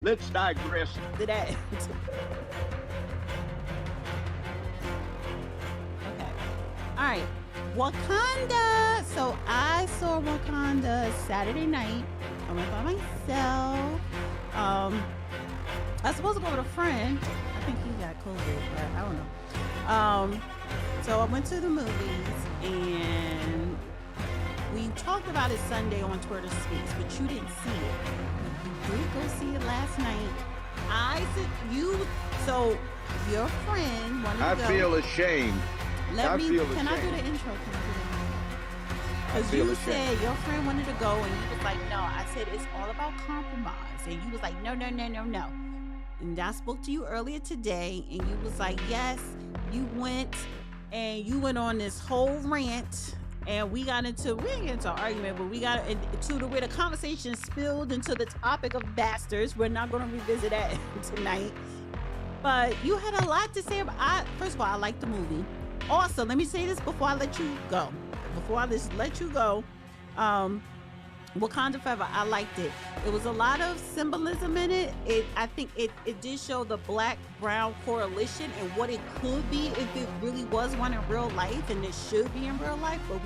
Let's digress. To that. Okay. All right. Wakanda. So I saw Wakanda Saturday night. I went by myself. I was supposed to go with a friend. I think he got COVID, but I don't know. So I went to the movies and we talked about it Sunday on Twitter Speaks, but you didn't see it. You did go see it last night. I said so your friend wanted to go. I feel ashamed. Can I do the intro? Can I do the intro? Because you said your friend wanted to go and you was like, no. I said it's all about compromise. And you was like, no. And I spoke to you earlier today and you was like, yes, you went on this whole rant and we didn't get into an argument, but we got into where the conversation spilled into the topic of bastards. We're not going to revisit that tonight. But you had a lot to say about first of all, I like the movie. Also, let me say this before I let you go. Wakanda Forever, I liked it. It was a lot of symbolism in it. I think it did show the black-brown correlation and what it could be if it really was one in real life, and it should be in real life, but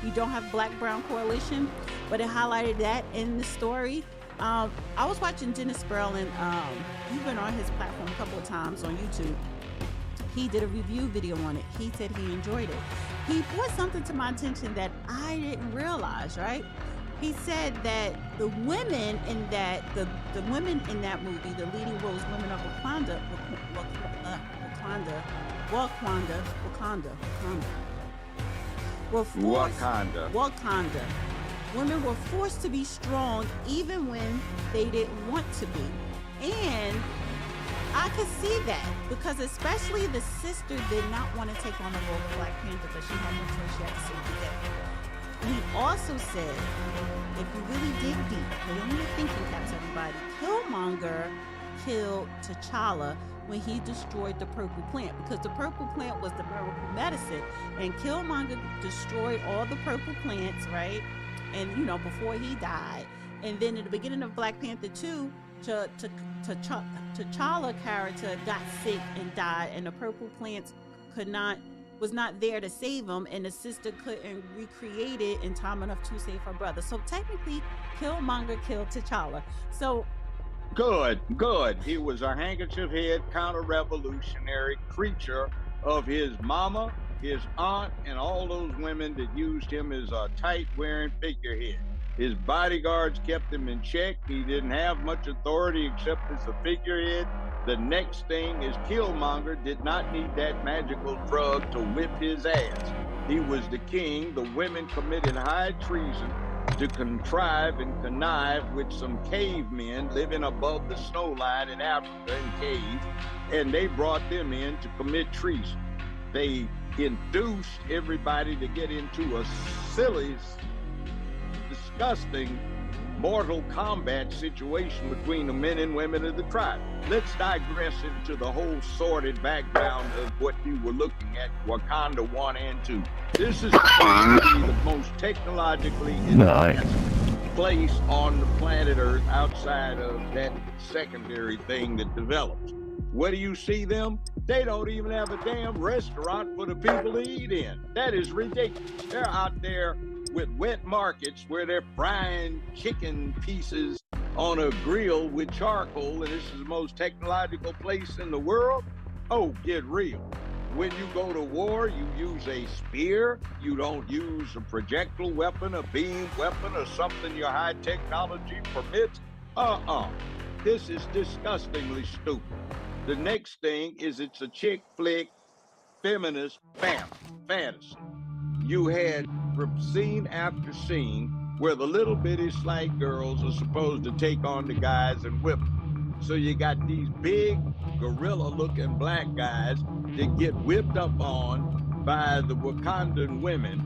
we don't have black-brown correlation. But it highlighted that in the story. I was watching Dennis Sperling. You've been on his platform a couple of times on YouTube. He did a review video on it. He said he enjoyed it. He brought something to my attention that I didn't realize, right? He said that the women in that movie, the leading roles, women of Wakanda, were forced. Wakanda. Women were forced to be strong even when they didn't want to be. And I could see that because especially the sister did not want to take on the role of Black Panther, but she had no choice. She had to save the day. He also said, if you really dig deep, put it in your thinking caps, everybody, Killmonger killed T'Challa when he destroyed the purple plant, because the purple plant was the miracle medicine, and Killmonger destroyed all the purple plants, right? And before he died. And then in the beginning of Black Panther 2, T'Challa character got sick and died, and the purple plants was not there to save him, and the sister couldn't recreate it in time enough to save her brother. So technically, Killmonger killed T'Challa. So good. He was a handkerchief head counter-revolutionary creature of his mama, his aunt, and all those women that used him as a tight-wearing figurehead. His bodyguards kept him in check. He didn't have much authority except as a figurehead. The next thing is Killmonger did not need that magical drug to whip his ass. He was the king. The women committed high treason to contrive and connive with some cavemen living above the snow line in Africa in caves, and they brought them in to commit treason. They induced everybody to get into a silly, disgusting Mortal Kombat situation between the men and women of the tribe. Let's digress into the whole sordid background of what you were looking at, Wakanda 1 and 2. This is probably the most technologically advanced place on the planet Earth outside of that secondary thing that develops. Where do you see them? They don't even have a damn restaurant for the people to eat in. That is ridiculous. They're out there with wet markets where they're frying chicken pieces on a grill with charcoal, and this is the most technological place in the world. Oh, get real. When you go to war, you use a spear. You don't use a projectile weapon, a beam weapon, or something your high technology permits. This is disgustingly stupid. The next thing is it's a chick flick feminist fantasy. You had scene after scene where the little bitty slight girls are supposed to take on the guys and whip them. So you got these big gorilla-looking black guys that get whipped up on by the Wakandan women,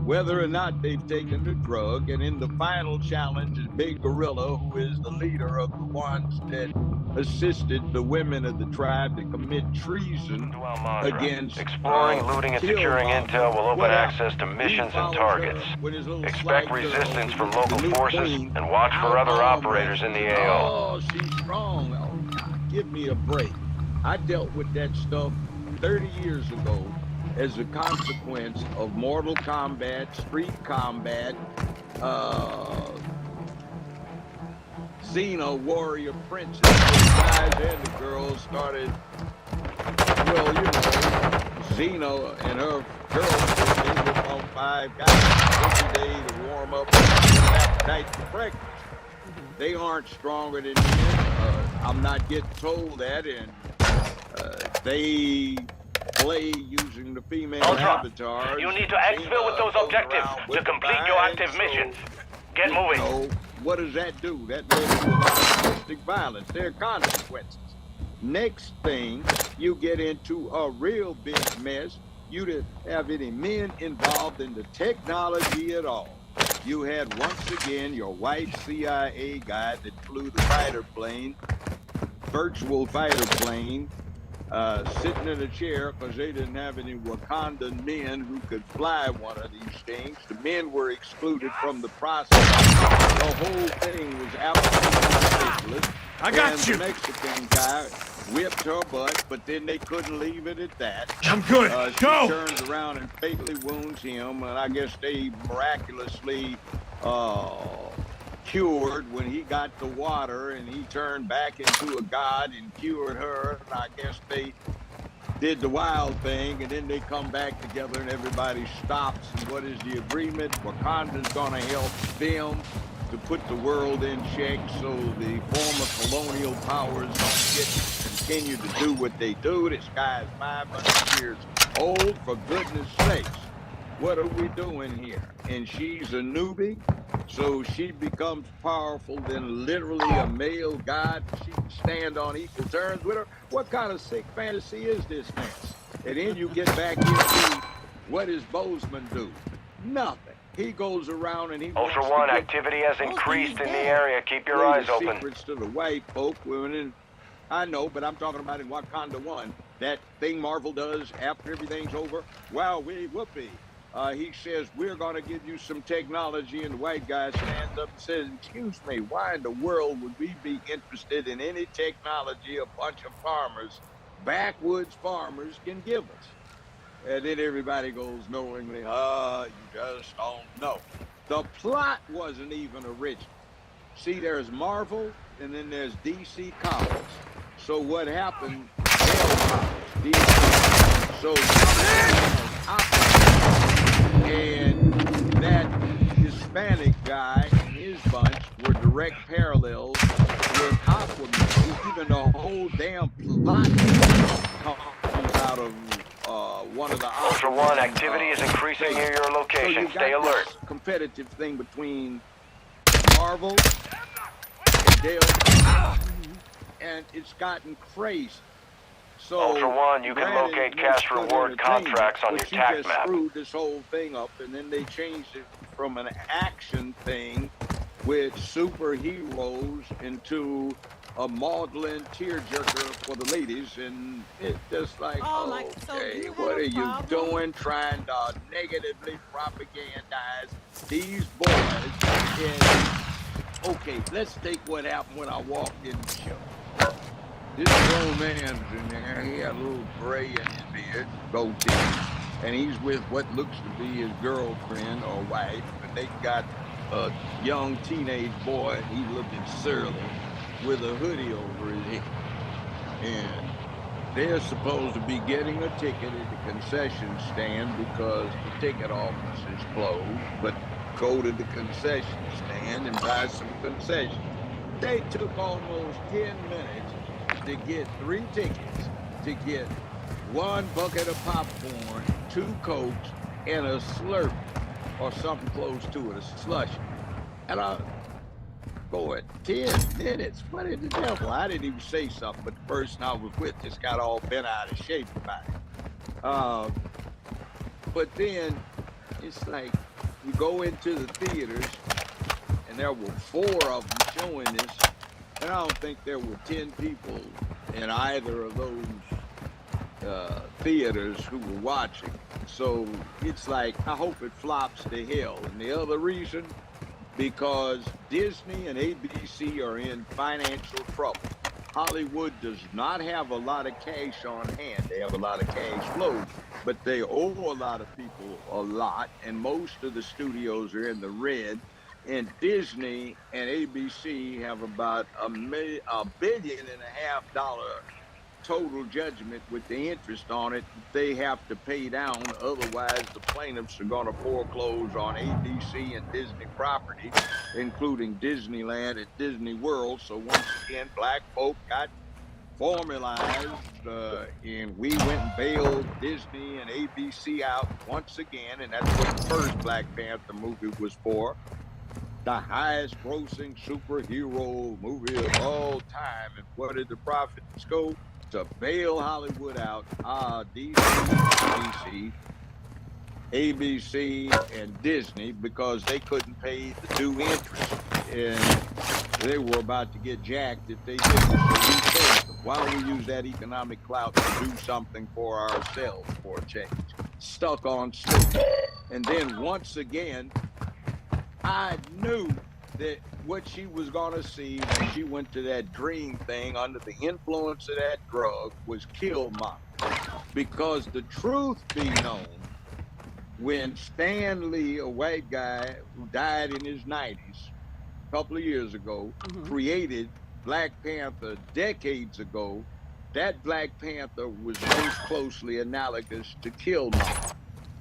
whether or not they've taken the drug. And in the final challenge is Big Gorilla, who is the leader of the ones that assisted the women of the tribe to commit treason against exploring, looting, and securing intel will open access to missions and targets. Expect resistance from local forces and watch for other operators in the AO. Oh, she's strong. Oh, God, give me a break. I dealt with that stuff 30 years ago as a consequence of Mortal Kombat, Street Combat, Xena Warrior Princess. The guys and the girls started, well, you know, Xena and her girlfriend, they whip on 5 guys every day to warm up and appetite for breakfast. They aren't stronger than men. I'm not getting told that, and they play using the female avatars. You need to exfil with those objectives to complete your active missions. Get moving. So what does that do? That led to a lot of domestic violence. There are consequences. Next thing, you get into a real big mess. You didn't have any men involved in the technology at all. You had, once again, your white CIA guy that flew the fighter plane, virtual fighter plane, sitting in a chair because they didn't have any Wakandan men who could fly one of these things. The men were excluded from the process. The whole thing was absolutely ridiculous. I got you. The Mexican guy whipped her butt, but then they couldn't leave it at that. I'm good. She Go. turns around and fatally wounds him, and I guess they miraculously cured when he got the water, and he turned back into a god and cured her. And I guess they did the wild thing, and then they come back together and everybody stops. And what is the agreement? Wakanda's gonna help them to put the world in check so the former colonial powers don't continue to do what they do. This guy is 500 years old, for goodness sakes. What are we doing here? And she's a newbie, so she becomes powerful than literally a male god. She can stand on equal terms with her. What kind of sick fantasy is this mess? And then you get back into, what does Bozeman do? Nothing. He goes around and he Ultra One, activity has increased in the area. Keep your eyes open. Secrets to the white folk. I know, but I'm talking about in Wakanda 1. That thing Marvel does after everything's over. Wow, whoopee. He says, we're going to give you some technology, and the white guy stands up and says, excuse me, why in the world would we be interested in any technology a bunch of farmers, backwoods farmers, can give us? And then everybody goes knowingly, you just don't know. The plot wasn't even original. See, there's Marvel, and then there's DC Comics. So what happened, DC. So and that Hispanic guy and his bunch were direct parallels with Aquaman. Even the whole damn plot comes out of one of the Ultra One, activity is increasing near your location. So Stay alert. Competitive thing between Marvel and Dale, and it's gotten crazy. So, Ultra One, you can locate cash reward contracts on your tac just map. Screwed this whole thing up, and then they changed it from an action thing with superheroes into a maudlin tearjerker for the ladies, and it's just like, okay, what are you doing trying to negatively propagandize these boys? And, okay, let's take what happened when I walked in the show. This grown man's in there. He had a little gray in his beard, goatee, and he's with what looks to be his girlfriend or wife. And they got a young teenage boy. He's looking surly with a hoodie over his head. And they're supposed to be getting a ticket at the concession stand because the ticket office is closed. But go to the concession stand and buy some concessions. They took almost 10 minutes to get 3 tickets, to get 1 bucket of popcorn, 2 Cokes, and a Slurpee, or something close to it, a slushie. And I go at 10 minutes. What in the devil? I didn't even say something, but the person I was with just got all bent out of shape about it. But then it's like you go into the theaters, and there were 4 of them showing this. And I don't think there were 10 people in either of those theaters who were watching. So it's like, I hope it flops to hell. And the other reason, because Disney and ABC are in financial trouble. Hollywood does not have a lot of cash on hand. They have a lot of cash flow, but they owe a lot of people a lot, and most of the studios are in the red. And Disney and ABC have about $1.5 billion total judgment with the interest on it that they have to pay down. Otherwise, the plaintiffs are going to foreclose on ABC and Disney property, including Disneyland and Disney World. So once again, black folk got formalized, and we went and bailed Disney and ABC out once again, and that's what the first Black Panther movie was for. The highest grossing superhero movie of all time. And where did the profits go? To bail Hollywood out. DC, ABC, and Disney, because they couldn't pay the due interest. And they were about to get jacked if they didn't. So we told them, why don't we use that economic clout to do something for ourselves for a change? Stuck on stupid. And then once again, I knew that what she was going to see when she went to that dream thing under the influence of that drug was Killmonger. Because the truth be known, when Stan Lee, a white guy who died in his 90s, a couple of years ago, created Black Panther decades ago, that Black Panther was most closely analogous to Killmonger.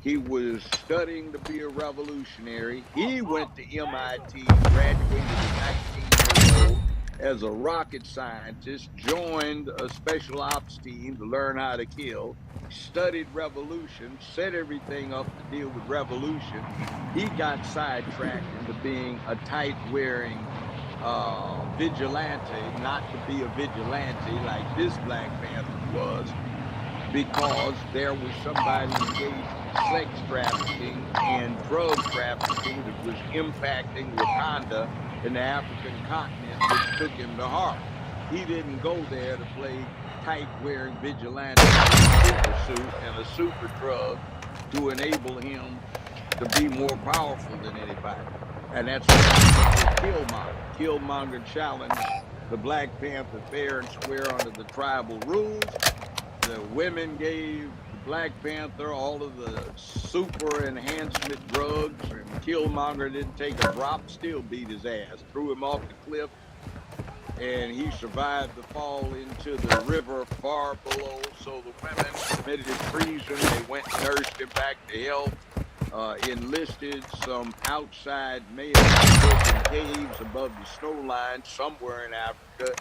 He was studying to be a revolutionary. He went to MIT, graduated at 19 years old as a rocket scientist, joined a special ops team to learn how to kill, studied revolution, set everything up to deal with revolution. He got sidetracked into being a tight-wearing vigilante, not to be a vigilante like this Black Panther was, because there was somebody engaged in sex trafficking and drug trafficking that was impacting Wakanda and the African continent, which took him to heart. He didn't go there to play tight-wearing vigilante in a super suit and a super drug to enable him to be more powerful than anybody. And that's what happened with Killmonger. Killmonger challenged the Black Panther fair and square under the tribal rules. The women gave the Black Panther all of the super enhancement drugs, and Killmonger didn't take a drop, still beat his ass, threw him off the cliff, and he survived the fall into the river far below. So the women committed treason. They went and nursed him back to health, enlisted some outside males in caves above the snow line somewhere in Africa,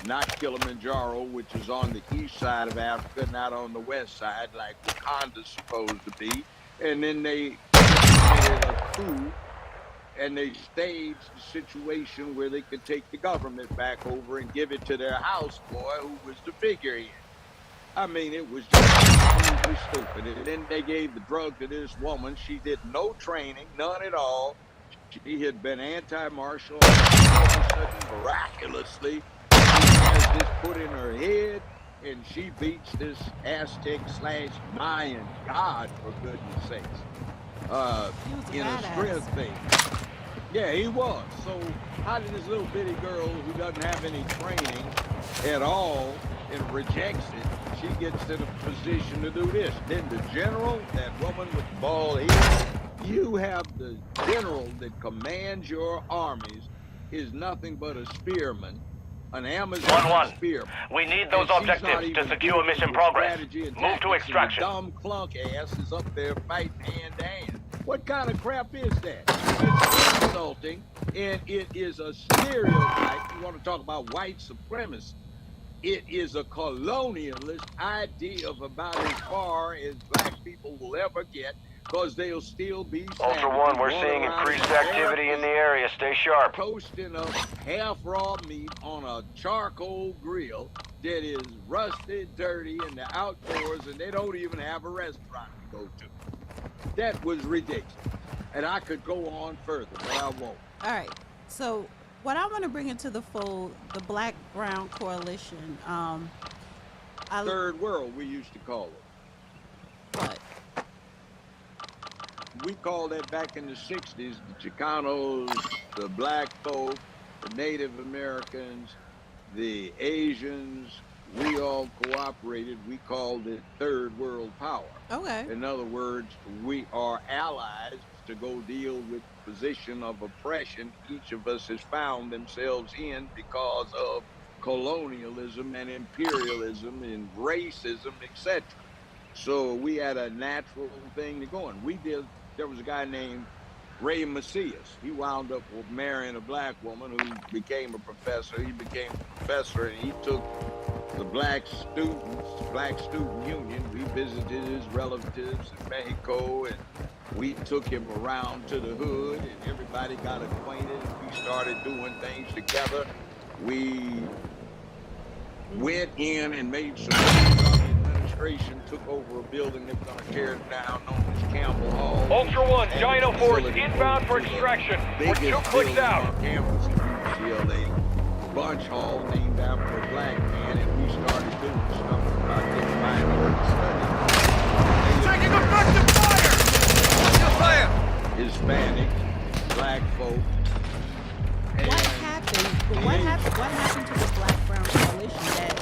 not Kilimanjaro, which is on the east side of Africa, not on the west side, like Wakanda's supposed to be. And then they committed a coup, and they staged a situation where they could take the government back over and give it to their houseboy, who was the figurehead. I mean, it was just completely stupid. And then they gave the drug to this woman. She did no training, none at all. She had been anti-martial, and all of a sudden, miraculously, she has this put in her head, and she beats this Aztec/Mayan god, for goodness sakes, in a strength thing. Yeah, he was. So how did this little bitty girl who doesn't have any training at all and rejects it, she gets in a position to do this? Then the general, that woman with the bald head, you have the general that commands your armies is nothing but a spearman, an Amazon 1-1. spearman. We need those objectives to secure mission progress. Move to extraction. The dumb clunk ass is up there fighting hand to hand. What kind of crap is that? It's insulting, and it is a stereotype. You want to talk about white supremacy? It is a colonialist idea of about as far as black people will ever get, because they'll still be Ultra One, we're seeing increased activity in the area. Stay sharp. Toasting up half raw meat on a charcoal grill that is rusted, dirty, in the outdoors, and they don't even have a restaurant to go to. That was ridiculous. And I could go on further, but I won't. All right. So what I want to bring into the fold, the Black-Brown Coalition. Third world, we used to call it. What? We called that back in the 60s, the Chicanos, the black folk, the Native Americans, the Asians, we all cooperated. We called it third world power. Okay. In other words, we are allies to go deal with the position of oppression each of us has found themselves in because of colonialism and imperialism and racism, etc. So we had a natural thing to go on. There was a guy named Ray Macias. He wound up marrying a black woman who became a professor. He became a professor and he took the black student union. We visited his relatives in Mexico and we took him around to the hood and everybody got acquainted and we started doing things together. We went in and made some moves. The administration took over a building they were going to tear it down, known as Campbell Hall. Ultra One, Dino Force inbound for extraction. We're 2 clicks out. On campus at UCLA, Bunch Hall, named after a black man, and we started doing stuff about this minority study. Taking effective fire! What's your fire? Hispanics, black folk. What happened to the black-brown coalition that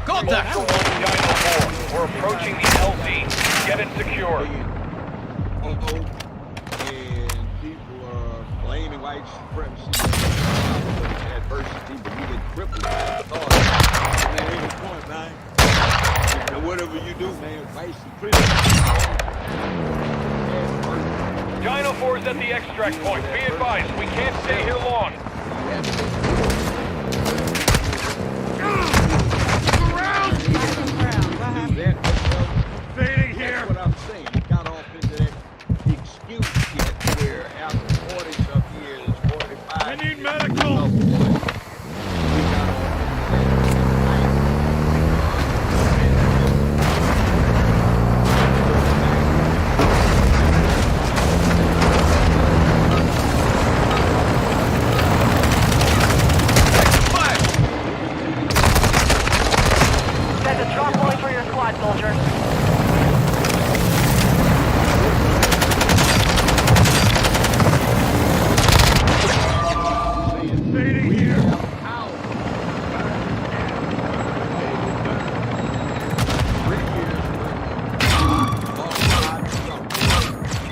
Contact! Ultra One, Dino Force. We're approaching the LZ. Get it secure. And people are blaming white supremacy, adversity, but we get crippled by the thought. Man, ain't no point, man. And whatever you do, man, white supremacy. Dino Force at the extract point. Be advised, we can't stay here long. Fading here. That's what I'm saying. He got off into that excuse shit where after 40-some years, 45 I need years, medical. We got off Set the drop point for your squad, soldier. fading here.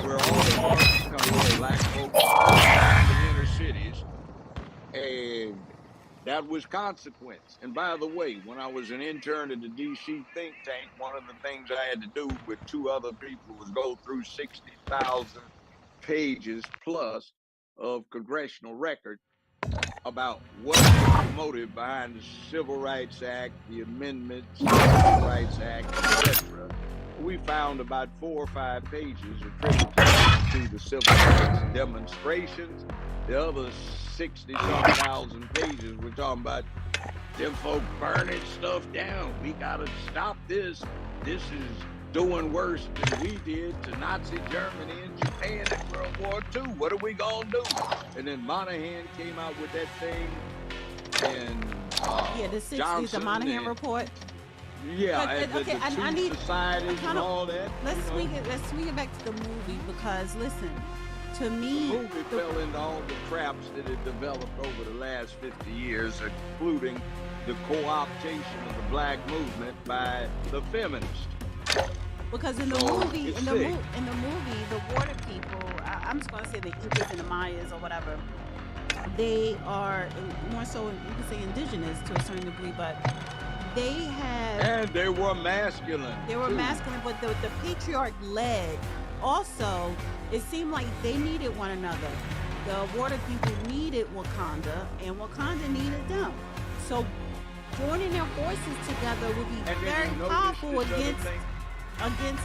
Where all the markets come from, black folks in the inner cities, and that was consequence. And by the way, when I was an intern at the DC think tank, one of the things I had to do with 2 other people was go through 60,000 pages plus of congressional record about what was the motive behind the Civil Rights Act, the amendments, the Civil Rights Act, etc. We found about 4 or 5 pages attributed to the civil rights demonstrations. The other 60-some thousand pages we're talking about them folk burning stuff down. We gotta stop this. This is doing worse than we did to Nazi Germany and Japan in World War II. What are we gonna do? And then Monahan came out with that thing, and the 60s, Johnson the Monahan report. Yeah, But, and okay, the I two need- societies and all that. Let's swing it back to the movie because listen, to The me, movie fell into all the traps that had developed over the last 50 years, including the co-optation of the black movement by the feminists. because in the So, movie, it's in the sick. movie, the water people, I'm just gonna say the Incas and the Mayas or whatever, they are more so you could say indigenous to a certain degree, but they had And they were masculine. they were too. masculine, but the patriarch led. Also, it seemed like they needed one another. The water people needed Wakanda, and Wakanda needed them. So joining their forces together would be And then very you notice powerful this other against thing?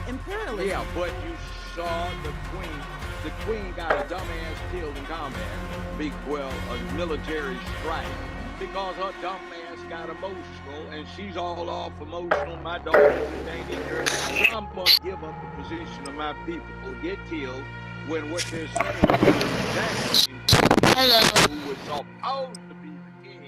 imperialism. Yeah, but you saw the queen. The queen got a dumbass killed in combat. A military strike. Because her dumbass got emotional, and she's all off emotional. My daughter's in danger. I'm going to give up the position of my people who get killed when what they're saying is exactly who was supposed to be the king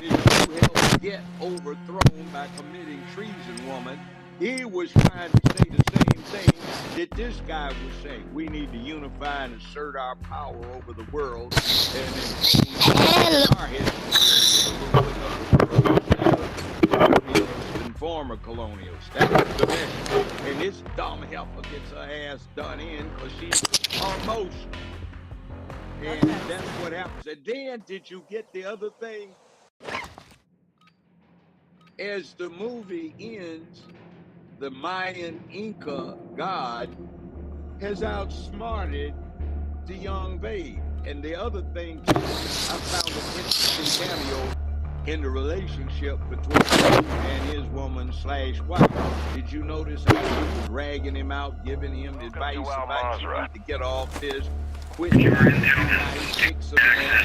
is who helped get overthrown by committing treason, woman. He was trying to say the same thing that this guy was saying. We need to unify and assert our power over the world and impose our history over the colonialists and former colonialists. That was the mission. And this dumb heifer gets her ass done in because she's our most. And that's what happens. And then did you get the other thing? As the movie ends, the Mayan Inca god has outsmarted the young babe. And the other thing, too, I found an interesting cameo in the relationship between him and his woman/wife. Did you notice how he was ragging him out, giving him advice about you need to get off this, quit trying to be nice, fix a man,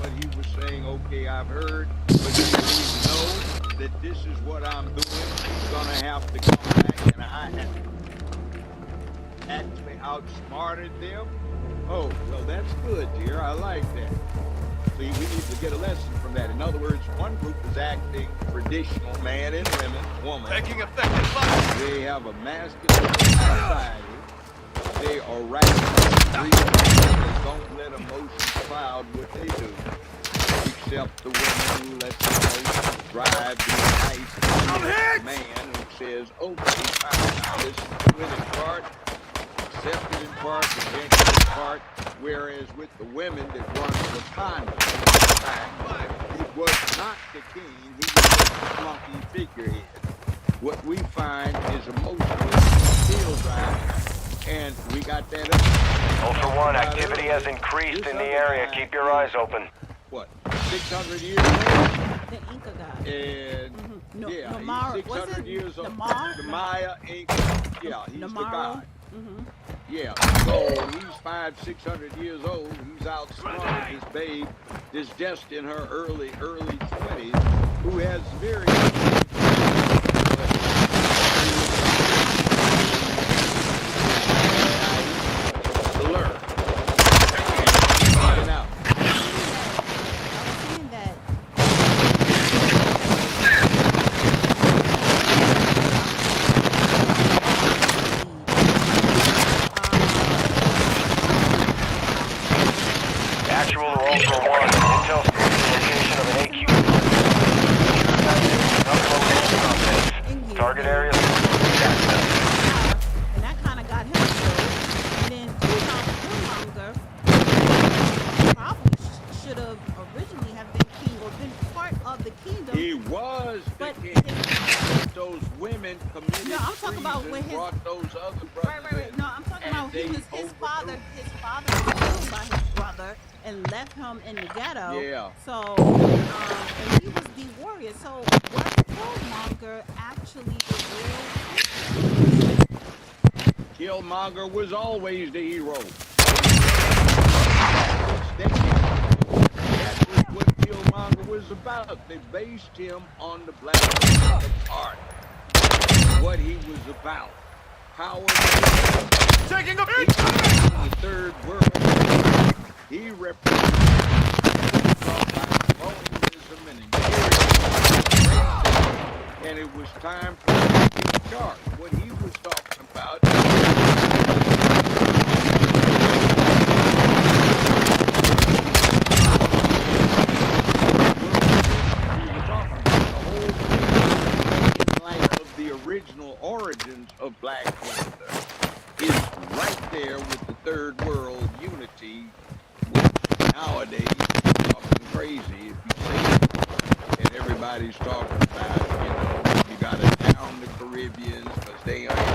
but he was saying, okay, I've heard, but you need to know that this is what I'm doing. He's gonna have to come back, and I actually outsmarted them. Oh, well, that's good, dear. I like that. See, we need to get a lesson from that. In other words, one group is acting traditional man and woman. Taking effective fire. They have a masculine society. They are rational. They don't let emotions cloud what they do. Except the women who let the emotions drive the nice man who says, okay, fine, now listen to it in part, accept it in part, reject it in part. Whereas with the women that run the conduct, it was not the king, he was just a flunky figurehead. What we find is emotional steel driving. And we got that up. Ultra One, activity has increased in the area. Keep your eyes open. What, 600 years old? The Inca god. And No, yeah, Namara, he's 600 years old. Namar? The Maya Inca. Yeah, he's the god. Yeah, so he's 500-600 years old. He's outsmarted this babe that's just in her early 20s, who has very learn. Find out. Actual or Ultra One, intel location of an AQ. Target area. And that kind of got him killed. And then Killmonger probably should have originally have been king or been part of the kingdom. He was the king. Those women committed no, I'm talking about when his brought those other brothers right. No, I'm talking about his father. His father was killed by his brother and left him in the ghetto. Yeah. So, and he was the warrior. So, was Killmonger actually the real? Killmonger was always the hero. That was what Killmonger was about. They based him on the Black Panther part. What he was about. Power. Taking a beat! The third world. He represents colonialism and imperialism. And it was time for him to be charged. What he was talking about the original origins of Black Panther is right there with the third world unity. Nowadays, talking crazy if you say it, and everybody's talking about, you gotta down the Caribbeans because they are down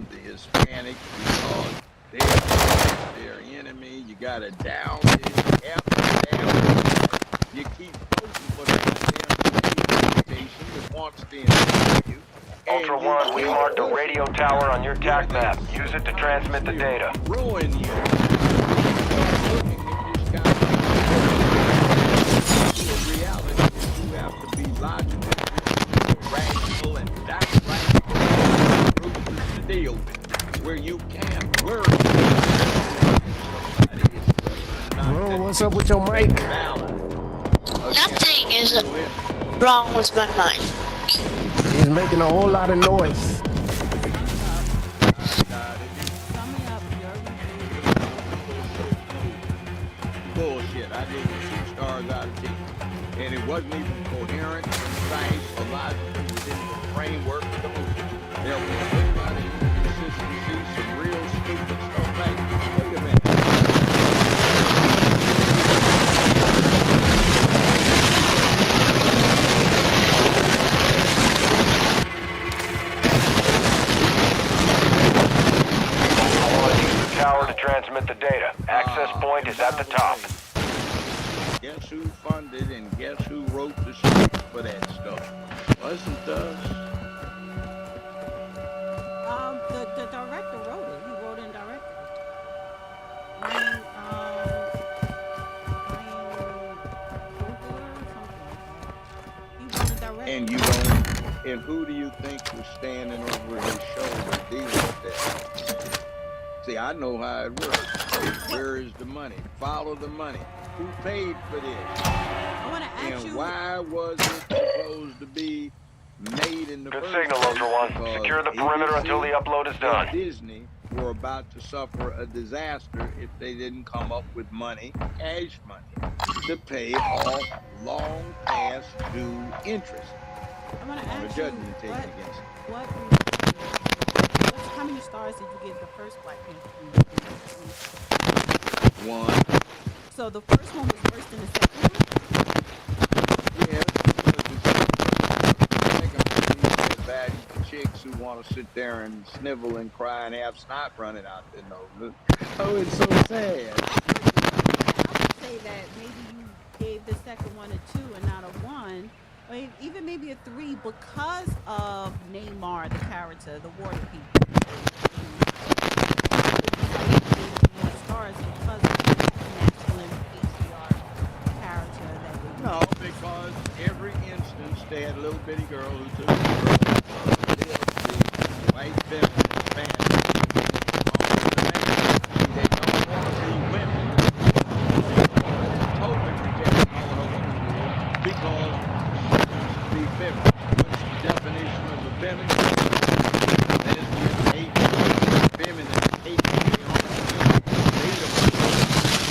the Hispanics because they are their enemy. You gotta down this, you keep voting for the organization that wants to enslave you. Ultra One, we marked a radio tower on your TAC map. Use it to transmit the data. Ruin you. Reality is you have to be logical, rational, and downright ruthless to deal with. Where you can't worry. Bro, what's up with your mic? Balance. is wrong with my mind. He's making a whole lot of noise. Sum me up, your review. Bullshit. I gave it 2 stars out of 10. And it wasn't even coherent, concise, or logical within the framework of the movie. There was a lot of inconsistencies, some real stupid stuff. Like, wait a minute. Tower to transmit the data. Access point is at the top. Guess who funded and guess who wrote the script for that stuff? Wasn't us. The director wrote it. He wrote it and directed it. Ryan Coogler or something like that. He wrote and directed. And you don't. And who do you think was standing over his shoulder dealing with that? See, I know how it works. Where is the money? Follow the money. Who paid for this? I want to ask And you. why was it supposed to be made in the Good first signal, place? Ultra One. Because Secure the perimeter until the upload is done. and Disney were about to suffer a disaster if they didn't come up with money, cash money, to pay off long past due interest I want to on the ask you. judgment taken against them. How many stars did you give the first Black Panther movie? 1. So the first one was worse than the second one? Yeah, the second one is bad chicks who want to sit there and snivel and cry and have snot running out their nose. Oh, it's so sad. I would say that maybe you gave the second one a 2 and not a 1, or even maybe a 3 because of Neymar, the character, the water people. More stars because of the masculine patriarch character that they No, because every instance they had a little bitty girl who took the girl, the white feminine Spanish. They don't want to be women. Totally reject all of them because be feminine. What's the definition of a feminine?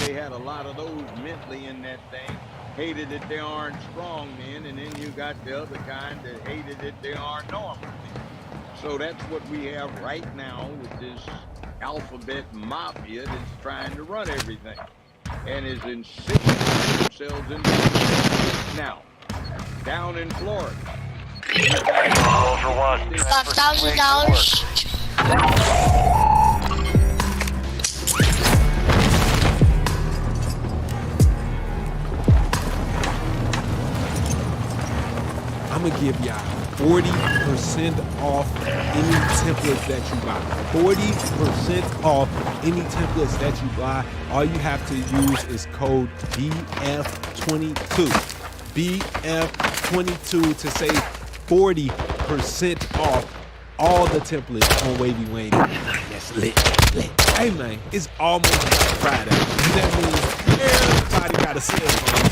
They had a lot of those mentally in that thing. Hated that they aren't strong men, and then you got the other kind that hated that they aren't normal men. So that's what we have right now with this alphabet mafia that's trying to run everything and is insisting themselves in now down in Florida. Ultra One. About $1,000. I'm gonna give y'all 40% off any templates that you buy. 40% off any templates that you buy. All you have to use is code BF22. BF22 to save 40% off all the templates on Wavy Wayne. That's lit. Hey man, it's almost Friday. That means everybody got a cell phone.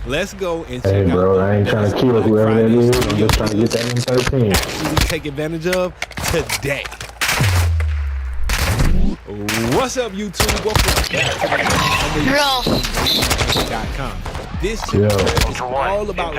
Let's go and check Hey, bro, out I ain't trying to kill whoever that is. I'm just trying to get that M13. actually take advantage of today. What's up, YouTube? Welcome back to the.com. This channel is Ultra One. all about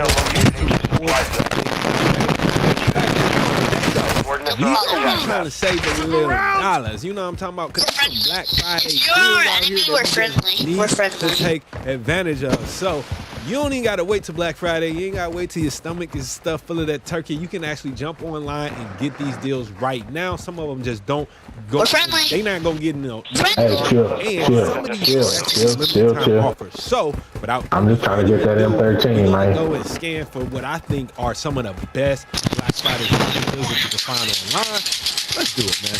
Coordinates we are are trying to save the little dollars. You know what I'm talking about? Because some Black Friday deals out here that We're we friendly. need We're friendly. to take advantage of. So you don't even got to wait till Black Friday. You ain't got to wait till your stomach is stuffed full of that turkey. You can actually jump online and get these deals right now. Some of them just don't go. We're friendly. They not gonna get no. Hey, chill, And some of these chill. offers. So without I'm just trying to get that M13, we're gonna man. go and scan for what I think are some of the best Black Friday deals that you can find online. Let's do it, man.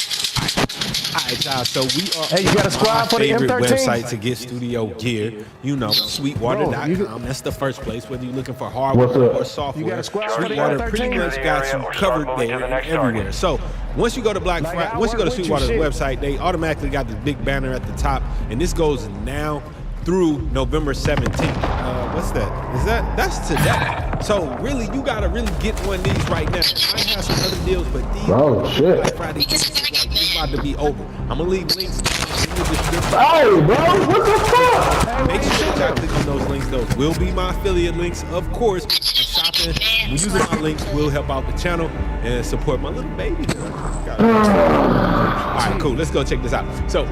All right, y'all. So we are. Hey, you got a squad for the favorite M13? website to get studio gear. You know, Sweetwater.com. That's the first place. Whether you're looking for What's hardware up? or software, You got a squad for the Sweetwater M13? pretty much got you covered there and everywhere. So once you go to Black Friday, once you go to Sweetwater's website, they automatically got this big banner at the top, and this goes now through November 17th. What's that? That's today. So really, you gotta really get one of these right now. I have some other deals, but these Black Friday deals is like it's about to be over. I'm gonna leave links in the description. Hey, bro, what the fuck? Make sure that y'all click on those links. Those will be my affiliate links, of course. And shopping, using my links will help out the channel and support my little baby. All right, cool. Let's go check this out. So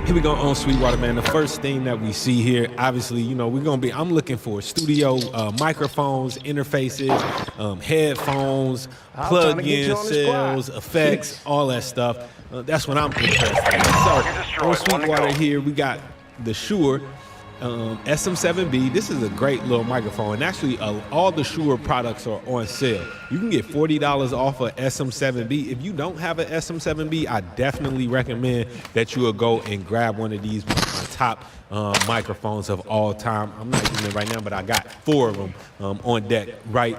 here we go on Sweetwater, man. The first thing that we see here, obviously, you know, I'm looking for studio microphones, interfaces, headphones, plug-in cells, effects, all that stuff. That's what I'm interested in. So on Sweetwater here, we got the Shure SM7B. This is a great little microphone, and actually all the Shure products are on sale. You can get $40 off a SM7B. If you don't have an SM7B, I definitely recommend that you will go and grab one of these, one of my top microphones of all time. I'm not using it right now, but I got 4 of them on deck right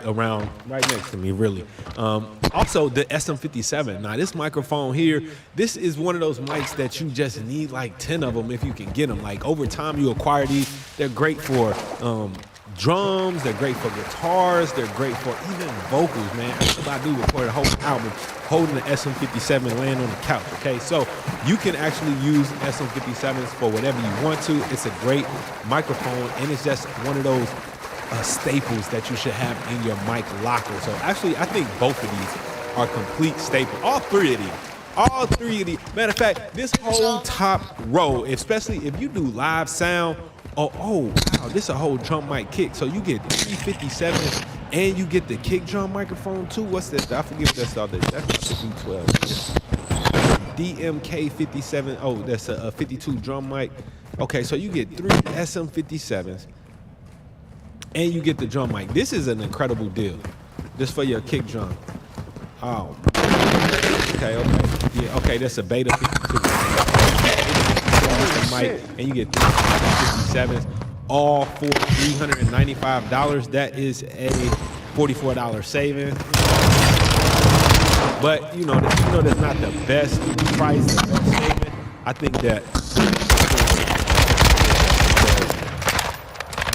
next to me, really. Also, the SM57. Now, this microphone here, this is one of those mics that you just need like 10 of them if you can get them. Like over time, you acquire these. They're great for drums, they're great for guitars, they're great for even vocals, man. I do record a whole album holding the SM57 laying on the couch, okay? So you can actually use SM57s for whatever you want to. It's a great microphone, and it's just one of those staples that you should have in your mic locker. So actually, I think both of these are complete staples. All three of these. Matter of fact, this whole top row, especially if you do live sound, oh wow, this is a whole drum mic kick. So you get 357 and you get the kick drum microphone too. What's that? I forget what that's all. That's not the D12. DMK 57. Oh, that's a 52 drum mic. Okay, so you get 3 SM57s and you get the drum mic. This is an incredible deal. Just for your kick drum. Oh. Okay. Yeah, okay, that's a beta 52 mic, and you get 357s, all for $395. That is a $44 saving. But you know that's not the best price, the best saving. I think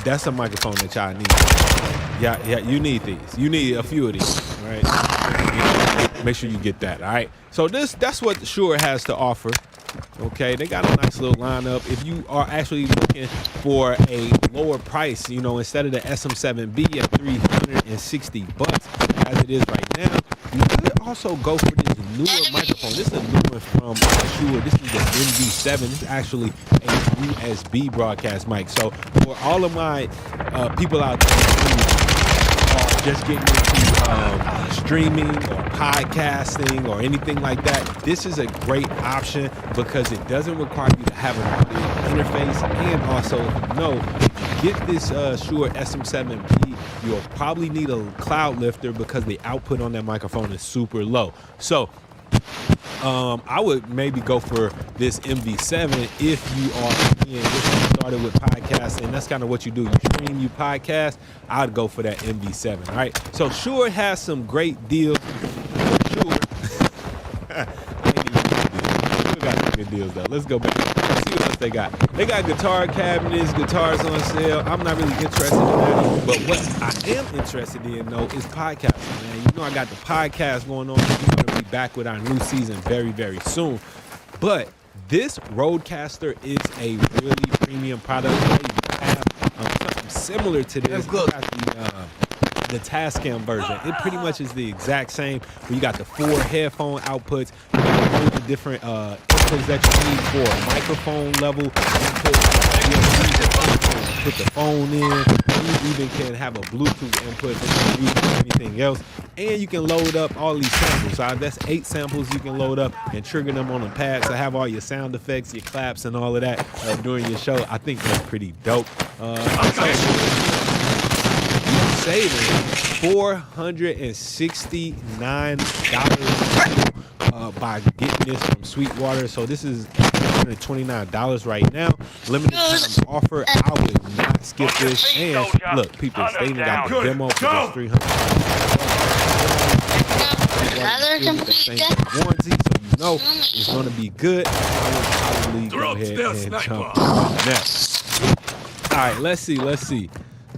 that's a microphone that y'all need. Yeah, you need these. You need a few of these, all right? Make sure you get that, all right? So that's what Shure has to offer. Okay, they got a nice little lineup. If you are actually looking for a lower price, you know, instead of the SM7B at $360 as it is right now, you could also go for this newer microphone. This is a new one from Shure. This is the MW2. This is actually a USB broadcast mic. So for all of my people out there who are just getting into streaming or podcasting or anything like that, this is a great option because it doesn't require you to have an audio interface. And also, if you get this Shure SM7B, you'll probably need a cloud lifter because the output on that microphone is super low. So I would maybe go for this MV7 if you are just started with podcasting. That's kind of what you do. You stream, you podcast. I'd go for that MV7. All right. So Shure has some great deals. Shure got some good deals though. Let's go back. Let's see what else they got. They got guitar cabinets, guitars on sale. I'm not really interested in that. But what I am interested in though is podcasting, man. You know I got the podcast going on. We're going to be back with our new season very, very soon. But this Rodecaster is a really premium product. You have something similar to this. You got the Tascam version. It pretty much is the exact same. Where you got the 4 headphone outputs. You got a bunch of different inputs that you need for microphone level inputs. Put the phone in. You even can have a Bluetooth input that you can use for anything else. And you can load up all these samples. So that's 8 samples you can load up and trigger them on the pad. So have all your sound effects, your claps, and all of that during your show. I think that's pretty dope. Saving $469 by getting this from Sweetwater. So this is $129 right now. Limited time offer. I would not skip this. And look, people, they even got the demo for this $300. Warranty, so you know it's going to be good. I would probably go ahead and jump on that. right, let's see.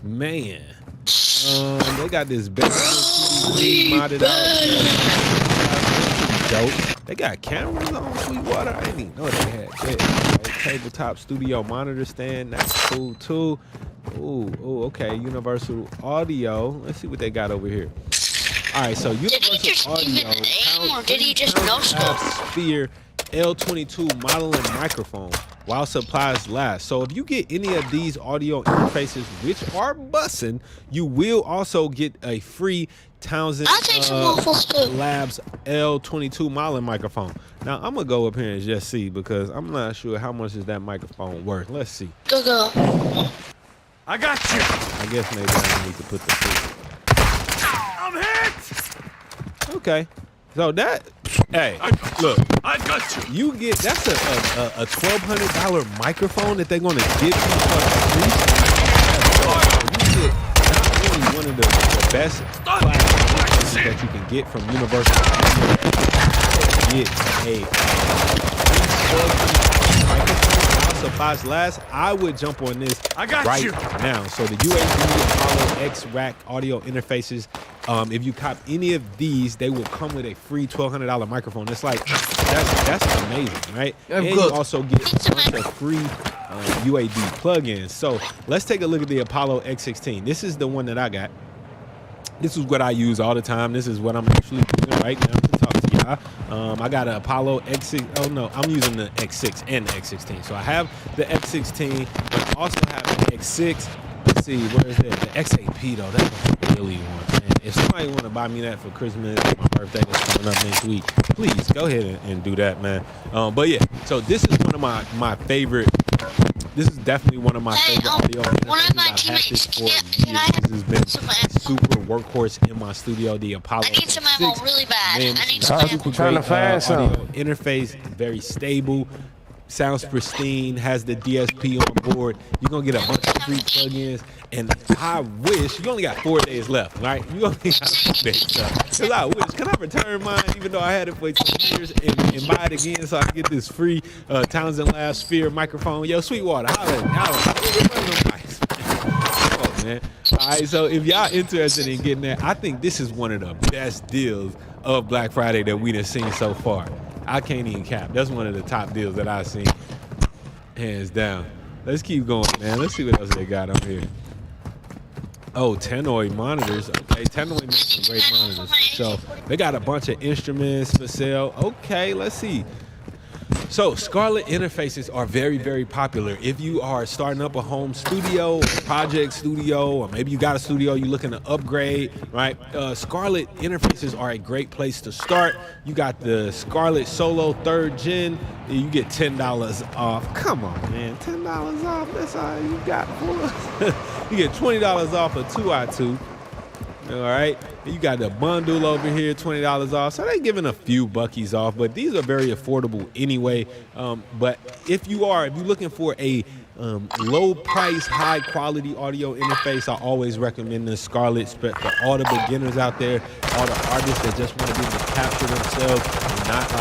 Man, they got this modded out. Dope. They got cameras on Sweetwater. I didn't even know they had that. Right, tabletop studio monitor stand. That's cool too. Ooh, okay. Universal audio. Let's see what they got over here. All right, so universal audio. Or did he just no scope? Sphere L22 modeling microphone while supplies last. So if you get any of these audio interfaces, which are bussin', you will also get a free Townsend Labs L22 modeling microphone. Now I'm gonna go up here and just see because I'm not sure how much is that microphone worth. Let's see. Go. I got you. I guess maybe I need to put the free. I'm hit. Okay. So that, hey, look. I got you. You get, that's a $1,200 microphone that they're gonna give you for free. You get not only one of the best class that you can get from Universal. Get a microphone supplies last. I would jump on this right now. So the USB Apollo X rack audio interfaces. If you cop any of these, they will come with a free $1,200 microphone. It's like that's amazing, right? And you also get a bunch of free UAD plugins. So let's take a look at the Apollo X16. This is the one that I got. This is what I use all the time. This is what I'm actually using right now to talk to y'all. I got an Apollo X6. Oh no, I'm using the X6 and the X16. So I have the X16, but I also have the X6. Let's see, where is that? The X8P though. That's what I really want. Man. If somebody want to buy me that for Christmas, my birthday that's coming up next week, please go ahead and do that, man. But yeah, so this is one of my favorite. This is definitely one of my favorite audio interfaces. One of my I've had this teammates, for years. can I This has been super workhorse in my studio. The Apollo. I need some ammo really bad. Man, I need some ammo. Trying to find some. audio interface, very stable. Sounds pristine, has the DSP on board. You're gonna get a bunch of free plugins, and I wish you only got 4 days left, right? You only got 4 days left. Cause I wish, can I return mine even though I had it for 2 years and buy it again so I can get this free Townsend Labs Sphere microphone? Yo, Sweetwater, holla. Come on, man. All right, so if y'all interested in getting that, I think this is one of the best deals of Black Friday that we done seen so far. I can't even cap. That's one of the top deals that I've seen, hands down. Let's keep going, man. Let's see what else they got on here. Oh, Tenoid monitors. Okay, Tenoid makes some great monitors. So they got a bunch of instruments for sale. Okay, let's see. So Scarlett interfaces are very, very popular. If you are starting up a home studio, project studio, or maybe you got a studio you're looking to upgrade, right? Scarlett interfaces are a great place to start. You got the Scarlett Solo 3rd Gen. You get $10 off. Come on, man, $10 off. That's all you got for us. You get $20 off a 2x2. All right, you got the bundle over here, $20 off. So they're giving a few buckies off, but these are very affordable anyway. But if you're looking for a low price, high quality audio interface, I always recommend the Scarlett. For all the beginners out there, all the artists that just want to be able to capture themselves and not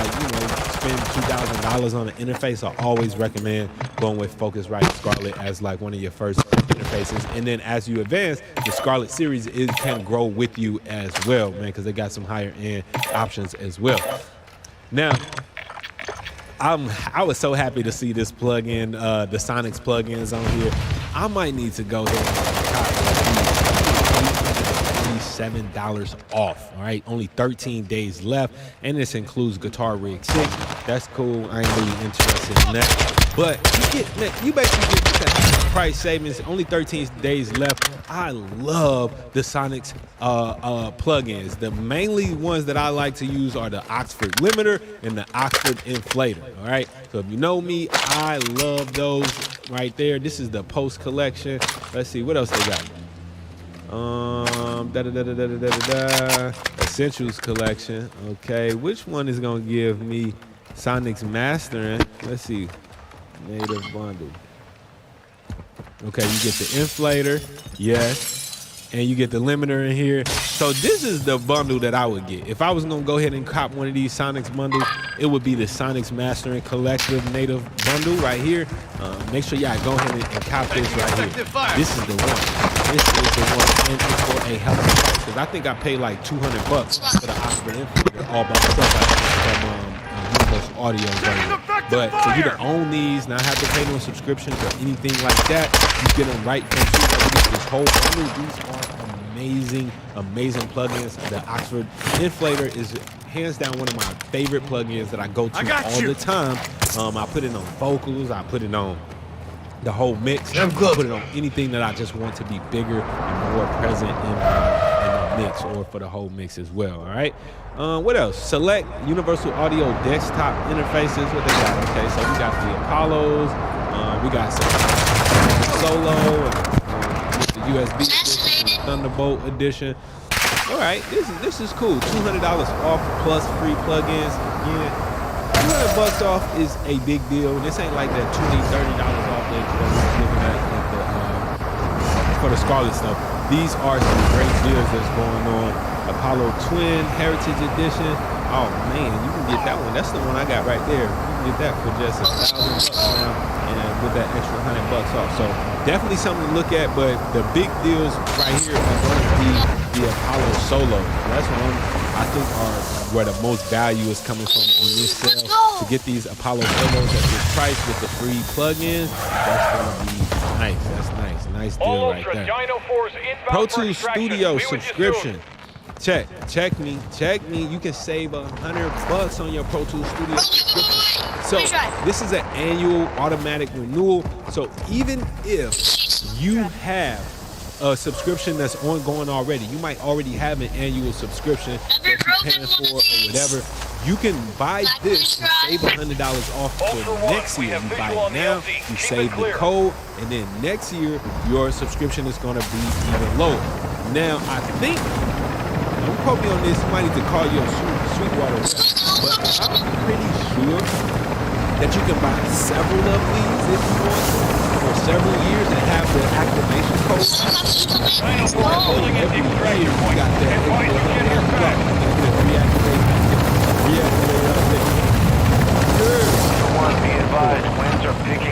spend $2,000 on an interface, I always recommend going with Focusrite Scarlett as like one of your first interfaces. And then as you advance, the Scarlett series can grow with you as well, man, because they got some higher end options as well. Now, I was so happy to see this plugin, the Sonics plugins on here. I might need to go there and $7 off. All right, only 13 days left, and this includes Guitar Rig 6. That's cool. I ain't really interested in that. But you basically get that price savings. Only 13 days left. I love the Sonics plugins. The mainly ones that I like to use are the Oxford Limiter and the Oxford Inflator. All right. So if you know me, I love those right there. This is the Post collection. Let's see what else they got. Essentials collection. Okay, which one is gonna give me Sonics mastering? Let's see. Native bundle. Okay, you get the inflator, yes, and you get the limiter in here. So this is the bundle that I would get. If I was gonna go ahead and cop one of these Sonics bundles, it would be the Sonics Mastering Collective Native bundle right here. Make sure y'all go ahead and cop this right here. This is the one. This is the one, and it's for a hell of a price. Because I think I paid like $200 for the Oxford inflator all by myself from Universal Audio version. But for you to own these, not have to pay no subscriptions or anything like that, you get them right from this whole bundle. These are amazing plugins. The Oxford inflator is hands down one of my favorite plugins that I go to all the time. I put it on vocals, I put it on the whole mix, I put it on anything that I just want to be bigger and more present in the mix, or for the whole mix as well. All right. What else? Select Universal Audio desktop interfaces. What they got? Okay, so we got the Apollos. We got some Solo with the USB edition, Thunderbolt edition. All right, this is cool. $200 off plus free plugins. Yeah, $200 off is a big deal. This ain't like that $20-$30 off that you're looking at for the Scarlet stuff. These are some great deals that's going on. Apollo Twin Heritage Edition. Oh man, you can get that one. That's the one I got right there. You can get that for just $1,000 now, and with that extra $100 off. So definitely something to look at. But the big deals right here are going to be the Apollo Solo. That's one I think are where the most value is coming from on this sale. To get these Apollo Solos at this price with the free plugins, that's going to be nice. That's nice deal right there. Pro Tools Studio subscription. Check me. You can save $100 on your Pro Tools Studio subscription. So this is an annual automatic renewal. So even if you have a subscription that's ongoing already, you might already have an annual subscription that you're paying for or whatever. You can buy this and save $100 off for next year. You buy it now, you save the code, and then next year your subscription is going to be even lower. Now I think, don't quote me on this, you might need to call your Sweetwater rep, but I'm pretty sure that you can buy several of these if you want for several years and have the activation code. Every year you got that.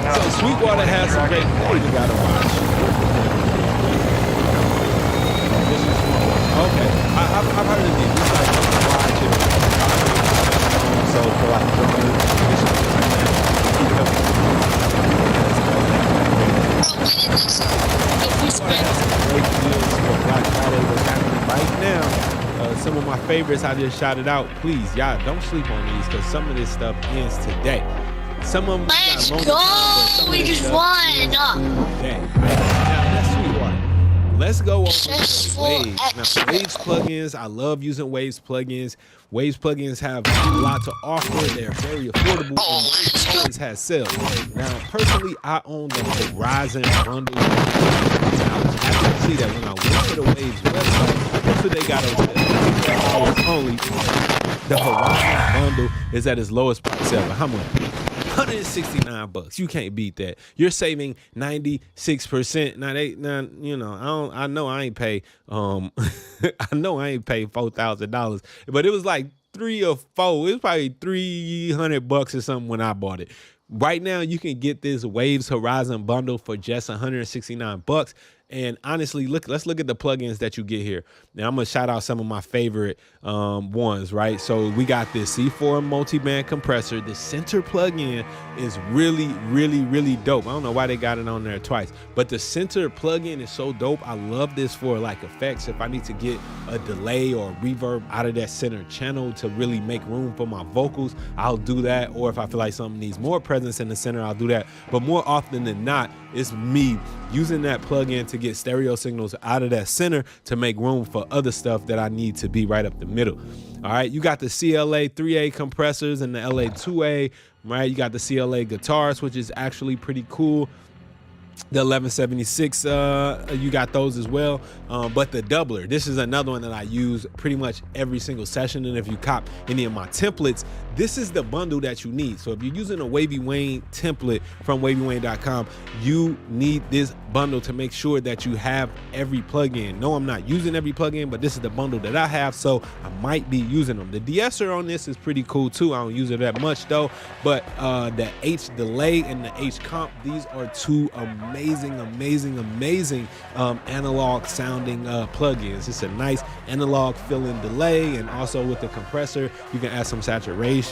So Sweetwater has some great things you gotta watch. Okay, I've heard of these. It's like watch it. So for like great deals for Black Friday that's happening right now. Some of my favorites I just shouted out. Please, y'all don't sleep on these because some of this stuff ends today. Some of them Let's go. We just won. Today. Now that's Sweetwater. Let's go over to Waves. Now, Waves plugins, I love using Waves plugins. Waves plugins have a lot to offer. They're very affordable. And Waves always has sales. Now, personally, I own the Ryzen bundle. Now, I can see that when I went to the Waves website, that's what they got over there. Only the Horizon bundle is at its lowest price ever. How much? $169. You can't beat that. You're saving 96%. Now you know, I know I ain't pay I know I ain't paid $4,000, but it was like 3 or 4. It was probably $300 or something when I bought it. Right now, you can get this Waves Horizon bundle for just $169. And honestly, let's look at the plugins that you get here. Now, I'm going to shout out some of my favorite ones, right? So we got this C4 multi-band compressor. The center plugin is really dope. I don't know why they got it on there twice, but the center plugin is so dope. I love this for like effects. If I need to get a delay or a reverb out of that center channel to really make room for my vocals, I'll do that. Or if I feel like something needs more presence in the center, I'll do that. But more often than not, it's me using that plugin to get stereo signals out of that center to make room for other stuff that I need to be right up the middle. All right, you got the CLA 3A compressors and the LA 2A, right? You got the CLA guitars, which is actually pretty cool. The 1176, you got those as well. But the doubler, this is another one that I use pretty much every single session. And if you cop any of my templates, this is the bundle that you need. So if you're using a Wavy Wayne template from wavywayne.com, you need this bundle to make sure that you have every plugin. No, I'm not using every plugin, but this is the bundle that I have, so I might be using them. The de-esser on this is pretty cool too. I don't use it that much though, but the H delay and the H comp, these are two amazing analog sounding plugins. It's a nice analog feeling delay, and also with the compressor you can add some saturation.